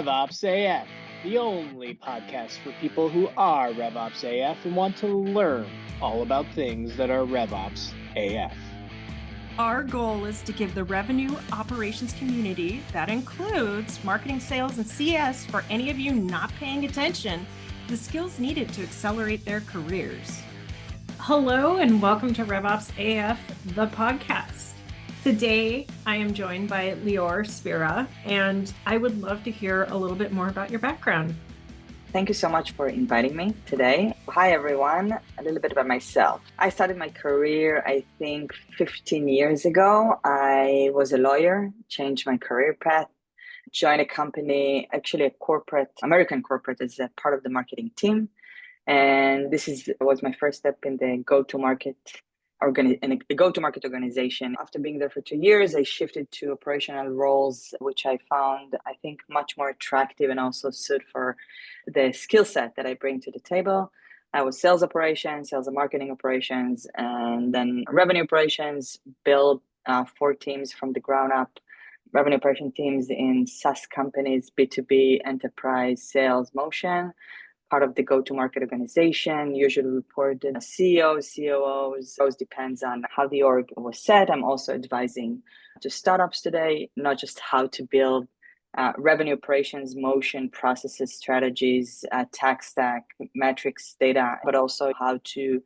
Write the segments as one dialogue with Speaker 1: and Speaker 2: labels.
Speaker 1: RevOpsAF, the only podcast for people who are RevOpsAF and want to learn all about things that are RevOps AF.
Speaker 2: Our goal is to give the revenue operations community, that includes marketing, sales, and CS, for any of you not paying attention, the skills needed to accelerate their careers. Hello, and welcome to RevOps AF, the podcast. Today, I am joined by Leore Spira, and I would love to hear a little bit more about your background.
Speaker 3: Thank you so much for inviting me today. Hi, everyone. A little bit about myself. I started my career, I think, 15 years ago. I was a lawyer, changed my career path, joined a company, actually a corporate, American corporate, as a part of the marketing team. And this was my first step in the go-to-market organization. After being there for 2 years, I shifted to operational roles, which I found, I think, much more attractive and also suited for the skill set that I bring to the table. I was sales operations, sales and marketing operations, and then revenue operations, built 4 teams from the ground up, revenue operation teams in SaaS companies, B2B, enterprise sales motion, part of the go-to-market organization, usually reported CEOs, COOs. It depends on how the org was set. I'm also advising to startups today, not just how to build revenue operations, motion, processes, strategies, tech stack, metrics, data, but also how to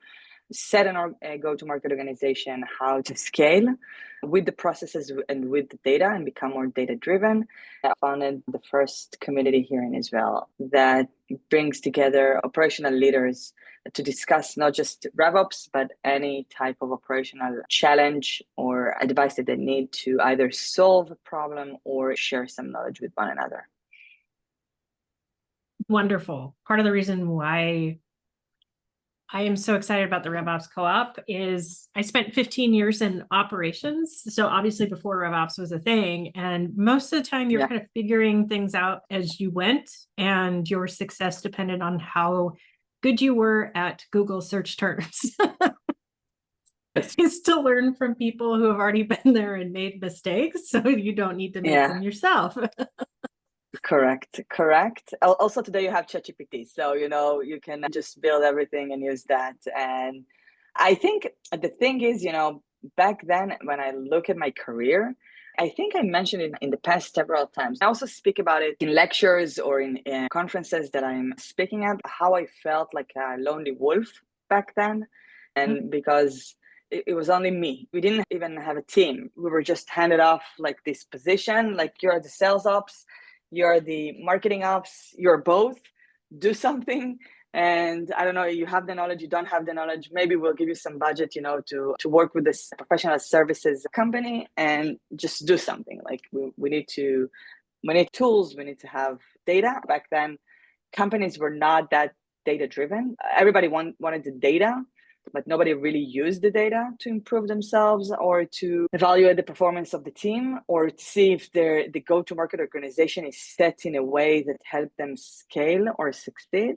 Speaker 3: set a go-to-market organization, how to scale with the processes and with the data and become more data-driven. I founded the first community here in Israel that brings together operational leaders to discuss not just RevOps, but any type of operational challenge or advice that they need to either solve a problem or share some knowledge with one another.
Speaker 2: Wonderful. Part of the reason why I am so excited about the RevOps Co-op is I spent 15 years in operations. So obviously before RevOps was a thing, and most of the time you're kind of figuring things out as you went, and your success depended on how good you were at Google search terms. Is to learn from people who have already been there and made mistakes, so you don't need to make them yourself.
Speaker 3: Correct. Also today you have ChatGPT, so you can just build everything and use that. And I think the thing is, back then when I look at my career, I think I mentioned it in the past several times. I also speak about it in lectures or in conferences that I'm speaking at, how I felt like a lonely wolf back then. And because it was only me. We didn't even have a team. We were just handed off like this position, like you're the sales ops, you're the marketing ops, you're both, do something. And I don't know, you have the knowledge, you don't have the knowledge, maybe we'll give you some budget, to work with this professional services company and just do something. Like we need tools, we need to have data. Back then, companies were not that data driven. Everybody wanted the data, but nobody really used the data to improve themselves or to evaluate the performance of the team or to see if the go-to-market organization is set in a way that helped them scale or succeed.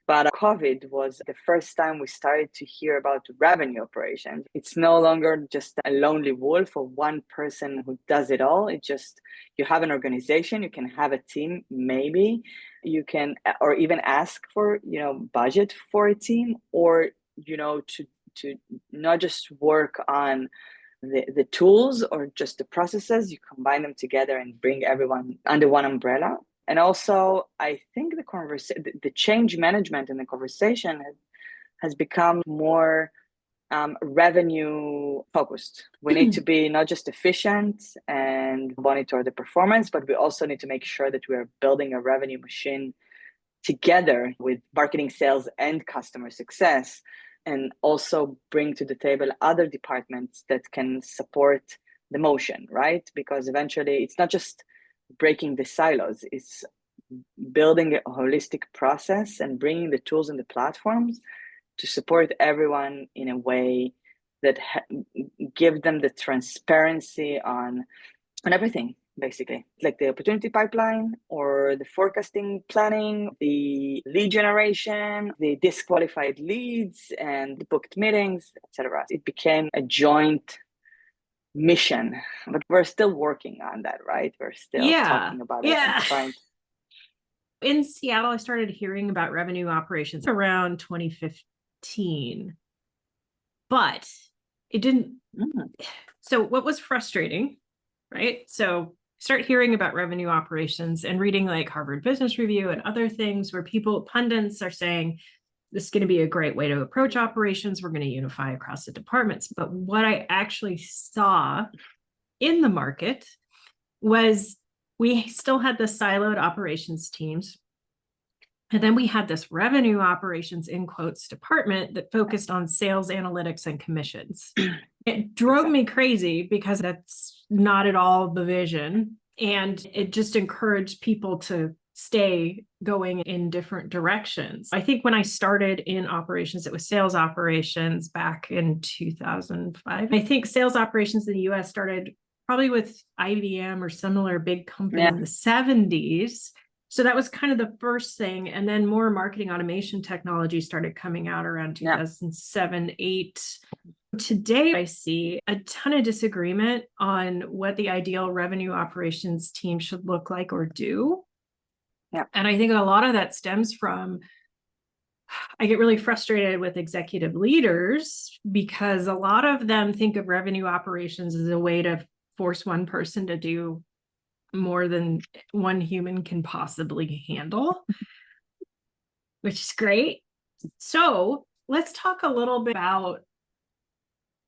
Speaker 3: But COVID was the first time we started to hear about revenue operations. It's no longer just a lonely wolf or one person who does it all. It's just you have an organization, you can have a team, maybe you can, or even ask for, budget for a team, or to not just work on the tools or just the processes, you combine them together and bring everyone under one umbrella. And also, I think the change management in the conversation has become more revenue focused. We need to be not just efficient and monitor the performance, but we also need to make sure that we are building a revenue machine together with marketing, sales, and customer success, and also bring to the table other departments that can support the motion, right? Because eventually it's not just breaking the silos, it's building a holistic process and bringing the tools and the platforms to support everyone in a way that give them the transparency on everything, basically, like the opportunity pipeline or the forecasting planning, the lead generation, the disqualified leads and the booked meetings, etc. It became a joint mission, but we're still working on that, right? We're still talking about it and trying
Speaker 2: In Seattle, I started hearing about revenue operations around 2015, but it didn't. So what was frustrating, right? So start hearing about revenue operations and reading like Harvard Business Review and other things where pundits are saying, this is going to be a great way to approach operations. We're going to unify across the departments. But what I actually saw in the market was we still had the siloed operations teams. And then we had this revenue operations in quotes department that focused on sales analytics and commissions. It drove me crazy because that's not at all the vision. And it just encouraged people to stay going in different directions. I think when I started in operations, it was sales operations back in 2005. I think sales operations in the US started probably with IBM or similar big company in the 70s. So that was kind of the first thing. And then more marketing automation technology started coming out around 2007, 8. Today, I see a ton of disagreement on what the ideal revenue operations team should look like or do. And I think a lot of that stems from, I get really frustrated with executive leaders because a lot of them think of revenue operations as a way to force one person to do more than one human can possibly handle, which is great. So let's talk a little bit about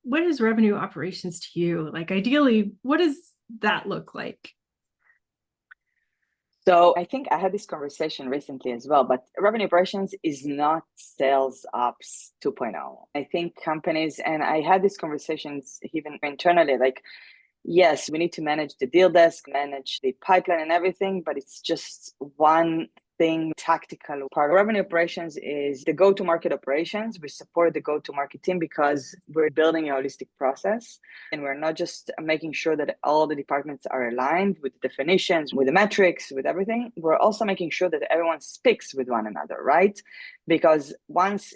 Speaker 2: what is revenue operations to you? Like ideally, what does that look like?
Speaker 3: So I think I had this conversation recently as well, but revenue operations is not sales ops 2.0. I think companies, and I had these conversations even internally, like, yes, we need to manage the deal desk, manage the pipeline and everything, but it's just one thing, tactical part. Revenue operations is the go-to-market operations. We support the go-to-market team because we're building a holistic process. And we're not just making sure that all the departments are aligned with the definitions, with the metrics, with everything. We're also making sure that everyone speaks with one another, right? Because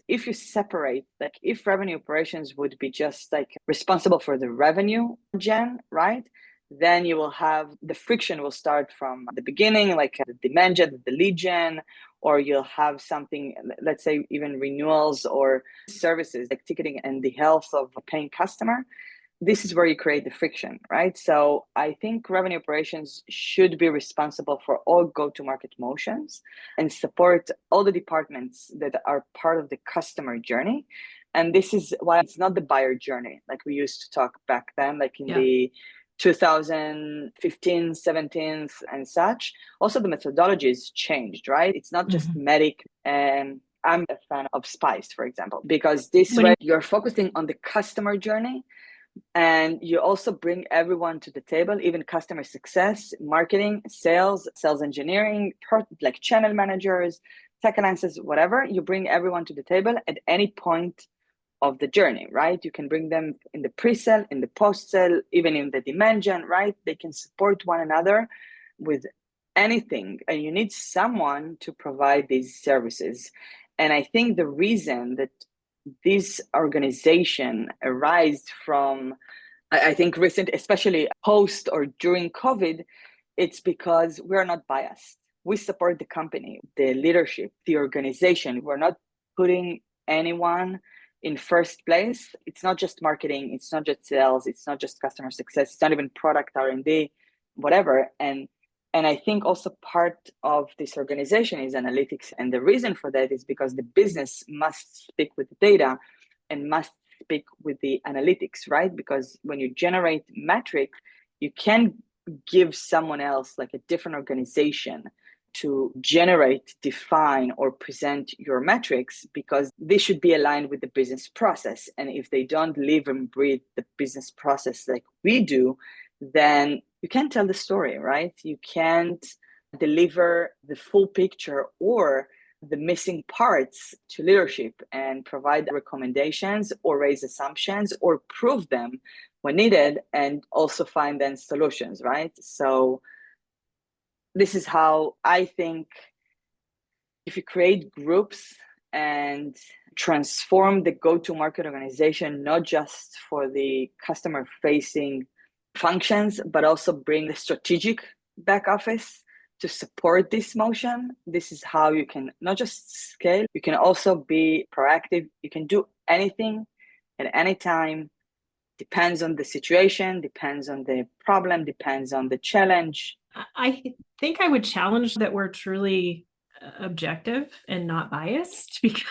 Speaker 3: if you separate, like if revenue operations would be just like responsible for the revenue gen, right? Then you will have the friction will start from the beginning, like the demand gen, the lead gen, or you'll have something, let's say even renewals or services like ticketing and the health of a paying customer. This is where you create the friction, right? So I think revenue operations should be responsible for all go-to-market motions and support all the departments that are part of the customer journey. And this is why it's not the buyer journey, like we used to talk back then, like in the 2015, 17 and such. Also, the methodologies changed, right? It's not just medic. And I'm a fan of SPICE, for example, because this way you're focusing on the customer journey and you also bring everyone to the table, even customer success, marketing, sales engineering, like channel managers, tech alliances, whatever. You bring everyone to the table at any point of the journey, right? You can bring them in the pre-sale, in the post-sale, even in the demand gen, right? They can support one another with anything, and you need someone to provide these services. And I think the reason that this organization arised from, I think recent, especially post or during COVID, it's because we're not biased. We support the company, the leadership, the organization. We're not putting anyone in first place. It's not just marketing, it's not just sales, it's not just customer success, it's not even product R&D, whatever. And I think also part of this organization is analytics. And the reason for that is because the business must speak with the data and must speak with the analytics, right? Because when you generate metrics, you can give someone else, like a different organization, to generate, define, or present your metrics, because this should be aligned with the business process. And if they don't live and breathe the business process like we do, then you can't tell the story, right? You can't deliver the full picture or the missing parts to leadership and provide recommendations or raise assumptions or prove them when needed, and also find then solutions, right? So this is how I think if you create groups and transform the go-to-market organization, not just for the customer-facing functions, but also bring the strategic back office to support this motion. This is how you can not just scale, you can also be proactive. You can do anything at any time. Depends on the situation, depends on the problem, depends on the challenge.
Speaker 2: I think I would challenge that we're truly objective and not biased, because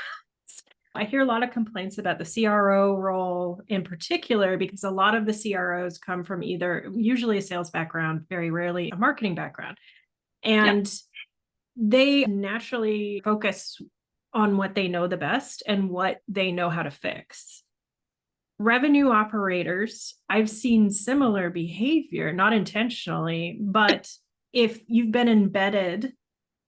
Speaker 2: I hear a lot of complaints about the CRO role in particular, because a lot of the CROs come from usually a sales background, very rarely a marketing background. And they naturally focus on what they know the best and what they know how to fix. Revenue operators, I've seen similar behavior, not intentionally, but if you've been embedded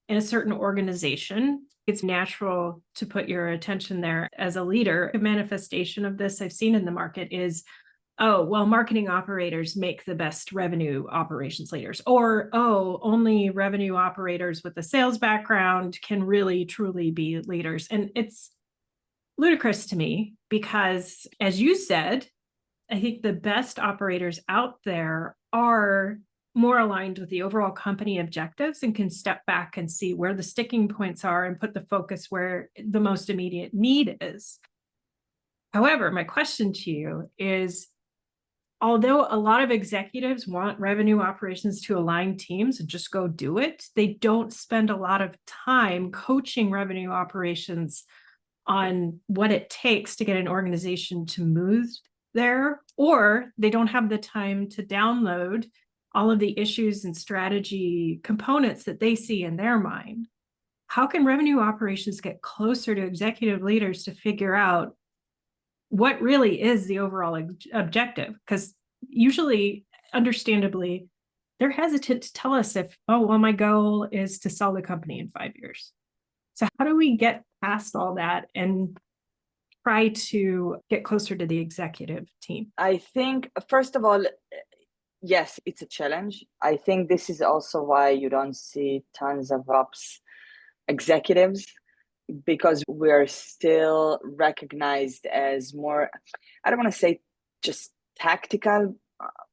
Speaker 2: in a certain organization, it's natural to put your attention there as a leader. A manifestation of this I've seen in the market is, oh, well, marketing operators make the best revenue operations leaders, or, oh, only revenue operators with a sales background can really, truly be leaders. And it's ludicrous to me because, as you said, I think the best operators out there are more aligned with the overall company objectives and can step back and see where the sticking points are and put the focus where the most immediate need is. However, my question to you is, although a lot of executives want revenue operations to align teams and just go do it, they don't spend a lot of time coaching revenue operations on what it takes to get an organization to move there, or they don't have the time to download all of the issues and strategy components that they see in their mind. How can revenue operations get closer to executive leaders to figure out what really is the overall objective? Because usually, understandably, they're hesitant to tell us if, oh, well, my goal is to sell the company in 5 years. So how do we get past all that and try to get closer to the executive team?
Speaker 3: I think, first of all, yes, it's a challenge. I think this is also why you don't see tons of ops executives, because we're still recognized as more, I don't want to say just tactical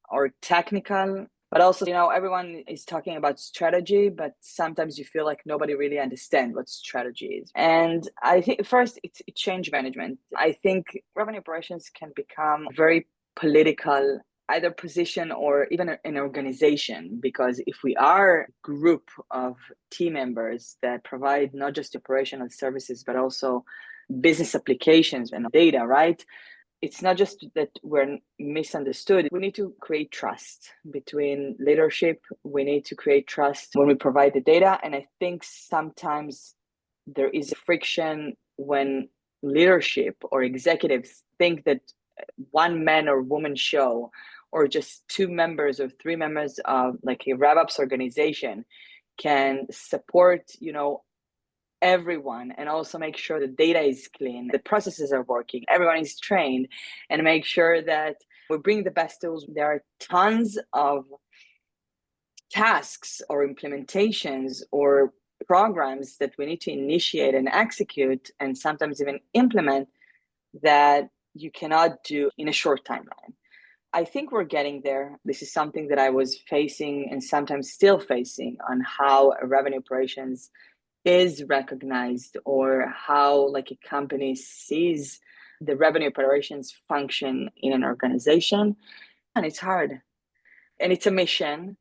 Speaker 3: or technical, but also, everyone is talking about strategy, but sometimes you feel like nobody really understands what strategy is. And I think first it's change management. I think revenue operations can become very political, either position or even an organization, because if we are a group of team members that provide not just operational services, but also business applications and data, right? It's not just that we're misunderstood. We need to create trust between leadership. We need to create trust when we provide the data. And I think sometimes there is a friction when leadership or executives think that one man or woman show, or just 2 members or 3 members of like a RevOps organization can support, everyone, and also make sure the data is clean, the processes are working, everyone is trained, and make sure that we bring the best tools. There are tons of tasks or implementations or programs that we need to initiate and execute, and sometimes even implement, that you cannot do in a short timeline. I think we're getting there. This is something that I was facing and sometimes still facing, on how revenue operations is recognized, or how like a company sees the revenue operations function in an organization. And it's hard. And it's a mission.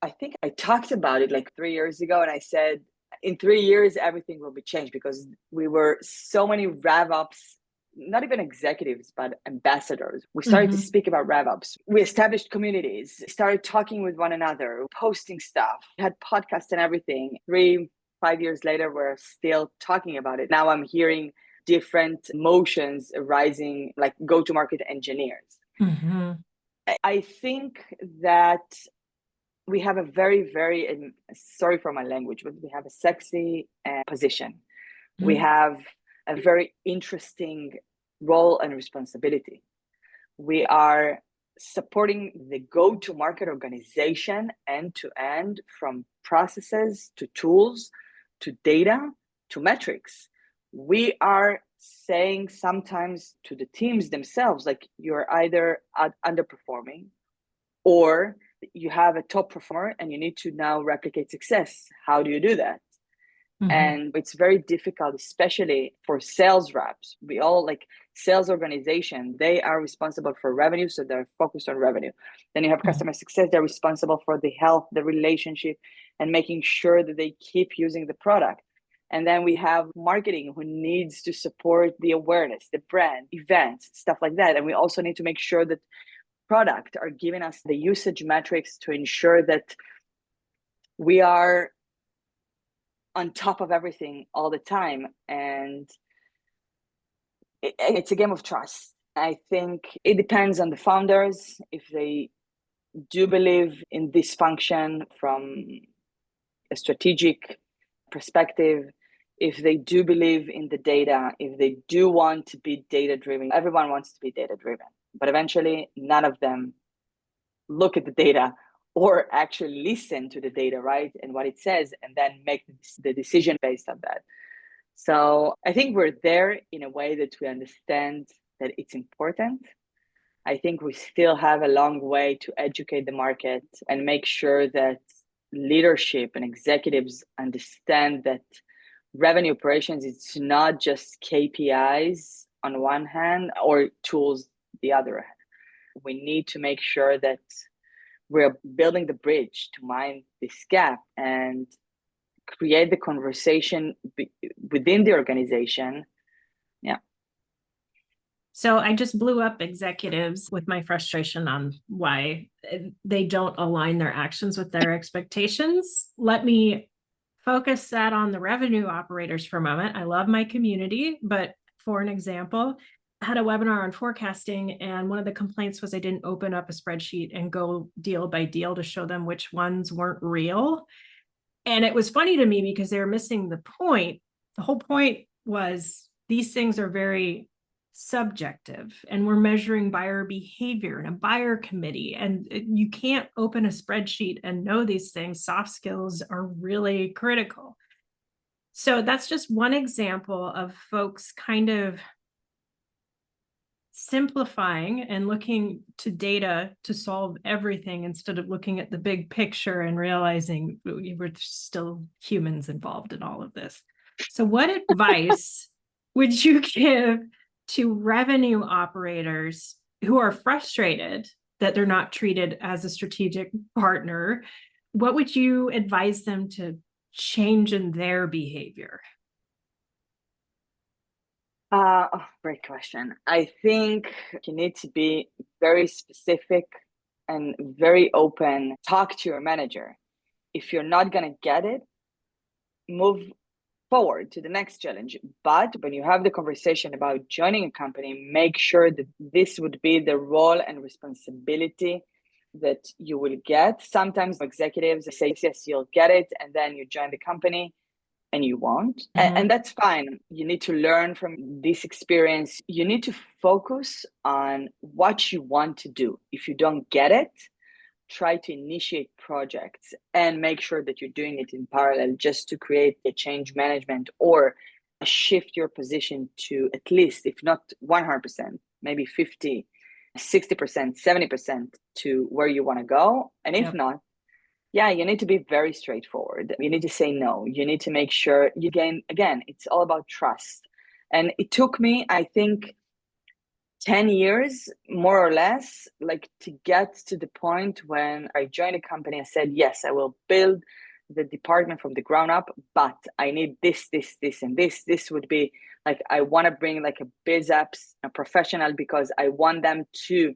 Speaker 3: I think I talked about it like 3 years ago, and I said, in 3 years, everything will be changed, because we were so many RevOps, not even executives, but ambassadors. We started to speak about RevOps. We established communities, started talking with one another, posting stuff, had podcasts and everything. 3-5 years later, we're still talking about it. Now I'm hearing different motions arising, like go-to-market engineers. I think that we have a very, very, sorry for my language, but we have a sexy position. We have a very interesting role and responsibility. We are supporting the go-to-market organization end to end, from processes to tools to data to metrics. We are saying sometimes to the teams themselves, like, you're either underperforming, or You have a top performer and you need to now replicate success. How do you do that?
Speaker 2: Mhm.
Speaker 3: And it's very difficult, especially for sales reps. We all like sales organization, they are responsible for revenue, so they're focused on revenue. Then you have customer success, they're responsible for the health, the relationship, and making sure that they keep using the product. And then we have marketing who needs to support the awareness, the brand, events, stuff like that. And we also need to make sure that product are giving us the usage metrics to ensure that we are on top of everything all the time. And it's a game of trust. I think it depends on the founders if they do believe in this function from a strategic perspective, if they do believe in the data, if they do want to be data driven. Everyone wants to be data driven, but eventually none of them look at the data or actually listen to the data, right? And what it says, and then make the decision based on that. So I think we're there in a way that we understand that it's important. I think we still have a long way to educate the market and make sure that leadership and executives understand that revenue operations, it's not just KPIs on one hand or tools the other hand. We need to make sure that we're building the bridge to mind this gap and create the conversation within the organization. Yeah.
Speaker 2: So I just blew up executives with my frustration on why they don't align their actions with their expectations. Let me focus that on the revenue operators for a moment. I love my community, but for an example, I had a webinar on forecasting, and one of the complaints was I didn't open up a spreadsheet and go deal by deal to show them which ones weren't real. And it was funny to me because they were missing the point. The whole point was these things are very subjective, and we're measuring buyer behavior and a buyer committee, and you can't open a spreadsheet and know these things. Soft skills are really critical. So that's just one example of folks kind of simplifying and looking to data to solve everything instead of looking at the big picture and realizing we're still humans involved in all of this. So what advice would you give to revenue operators who are frustrated that they're not treated as a strategic partner? What would you advise them to change in their behavior?
Speaker 3: Great question. I think you need to be very specific and very open. Talk to your manager. If you're not going to get it, move forward to the next challenge. But when you have the conversation about joining a company, make sure that this would be the role and responsibility that you will get. Sometimes executives say, yes, you'll get it, and then you join the company and you won't. And that's fine. You need to learn from this experience. You need to focus on what you want to do. If you don't get it, try to initiate projects and make sure that you're doing it in parallel just to create a change management or shift your position to at least, if not 100%, maybe 50, 60%, 70% to where you want to go. And if not, yeah, you need to be very straightforward. You need to say no. You need to make sure you gain, again, it's all about trust. And it took me, I think, 10 years, more or less, like to get to the point when I joined a company and said, yes, I will build the department from the ground up, but I need this, and this. This would be like, I want to bring like a BizOps, a professional, because I want them to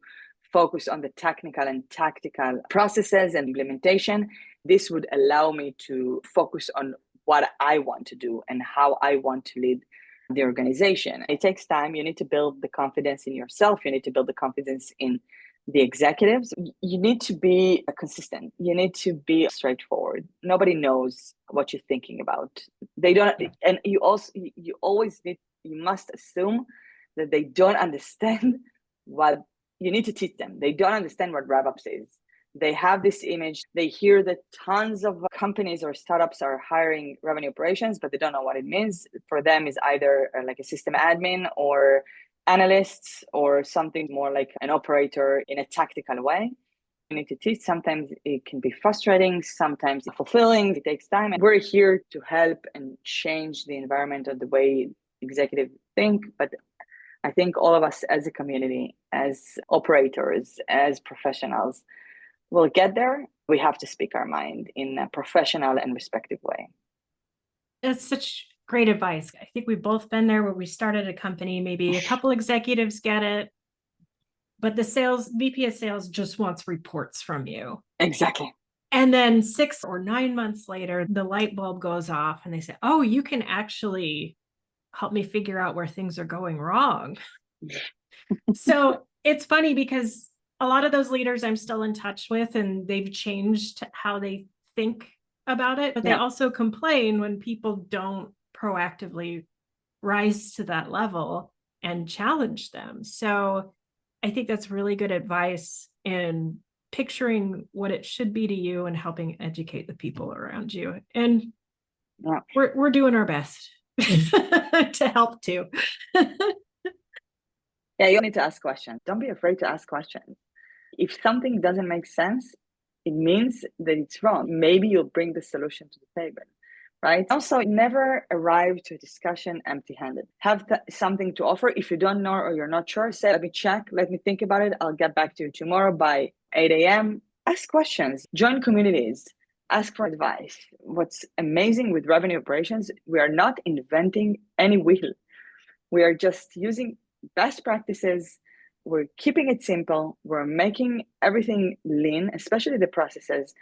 Speaker 3: focus on the technical and tactical processes and implementation. This would allow me to focus on what I want to do and how I want to lead the organization. It takes time. You need to build the confidence in yourself. You need to build the confidence in the executives. You need to be consistent. You need to be straightforward. Nobody knows what you're thinking about. They don't, and you must assume that they don't understand what you need to teach them. They don't understand what RevOps is. They have this image. They hear that tons of companies or startups are hiring revenue operations, but they don't know what it means. For them, is either like a system admin or analysts or something more like an operator in a tactical way. You need to teach. Sometimes it can be frustrating, sometimes fulfilling. It takes time. And we're here to help and change the environment of the way executives think. But I think all of us as a community, as operators, as professionals, will get there. We have to speak our mind in a professional and respectful way.
Speaker 2: That's such great advice. I think we've both been there where we started a company, maybe a couple executives get it, but the VP of sales just wants reports from you.
Speaker 3: Exactly.
Speaker 2: And then 6 or 9 months later, the light bulb goes off and they say, oh, you can actually help me figure out where things are going wrong. So it's funny because a lot of those leaders I'm still in touch with, and they've changed how they think about it, but they also complain when people don't proactively rise to that level and challenge them. So I think that's really good advice in picturing what it should be to you and helping educate the people around you. And we're doing our best to help too.
Speaker 3: Yeah, you need to ask questions. Don't be afraid to ask questions. If something doesn't make sense, it means that it's wrong. Maybe you'll bring the solution to the table, right? Also, never arrive to a discussion empty-handed. Have something to offer. If you don't know or you're not sure, say, let me check, let me think about it. I'll get back to you tomorrow by 8 a.m. Ask questions, join communities, ask for advice. What's amazing with revenue operations, we are not inventing any wheel. We are just using best practices. We're keeping it simple. We're making everything lean, especially the processes.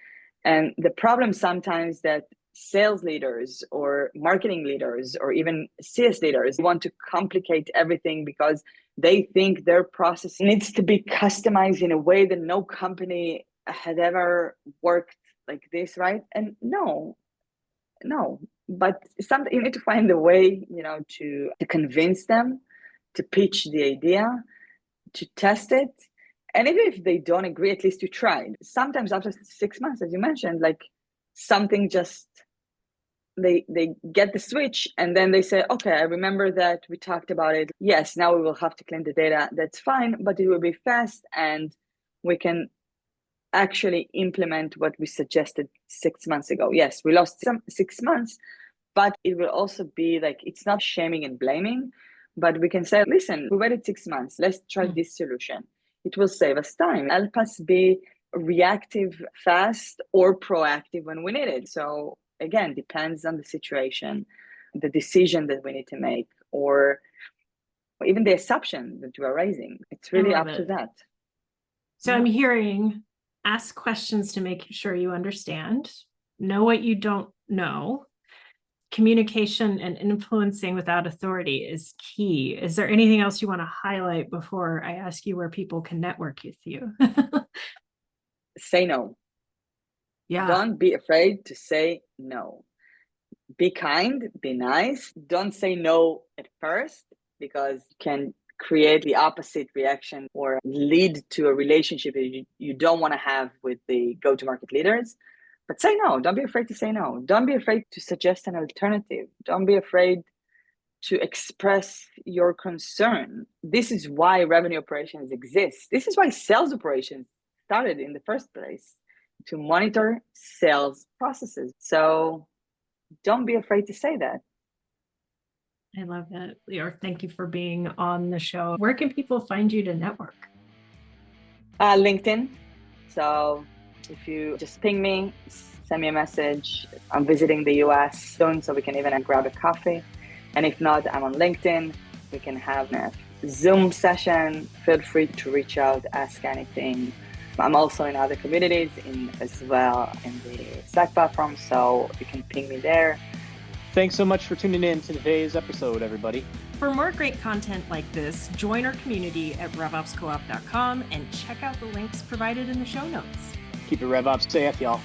Speaker 3: And the problem sometimes that sales leaders or marketing leaders or even CS leaders want to complicate everything because they think their process needs to be customized in a way that no company had ever worked like this, right? And no. But you need to find a way, to convince them, to pitch the idea, to test it. And even if they don't agree, at least you tried. Sometimes after 6 months, as you mentioned, like something just, they get the switch and then they say, okay, I remember that we talked about it. Yes, now we will have to clean the data. That's fine, but it will be fast and we can actually implement what we suggested 6 months ago. Yes, we lost 6 months, but it will also be like, it's not shaming and blaming, but we can say, listen, we waited 6 months. Let's try this solution. It will save us time. Help us be reactive fast or proactive when we need it. So again, depends on the situation, the decision that we need to make, or even the assumption that you are raising. It's really up to that.
Speaker 2: So I'm hearing, ask questions to make sure you understand, know what you don't know. Communication and influencing without authority is key. Is there anything else you want to highlight before I ask you where people can network with you?
Speaker 3: Say no. Yeah. Don't be afraid to say no. Be kind, be nice. Don't say no at first because it can create the opposite reaction or lead to a relationship that you don't want to have with the go-to-market leaders. But say no. Don't be afraid to say no. Don't be afraid to suggest an alternative. Don't be afraid to express your concern. This is why revenue operations exist. This is why sales operations started in the first place, to monitor sales processes. So don't be afraid to say that.
Speaker 2: I love that. Leore, thank you for being on the show. Where can people find you to network?
Speaker 3: LinkedIn. So if you just ping me, send me a message. I'm visiting the US soon, so we can even grab a coffee. And if not, I'm on LinkedIn. We can have a Zoom session. Feel free to reach out, ask anything. I'm also in other communities as well in the Slack platform, so you can ping me there.
Speaker 1: Thanks so much for tuning in to today's episode, everybody.
Speaker 2: For more great content like this, join our community at RevOpsCoop.com and check out the links provided in the show notes.
Speaker 1: Keep it RevOpsAF, y'all.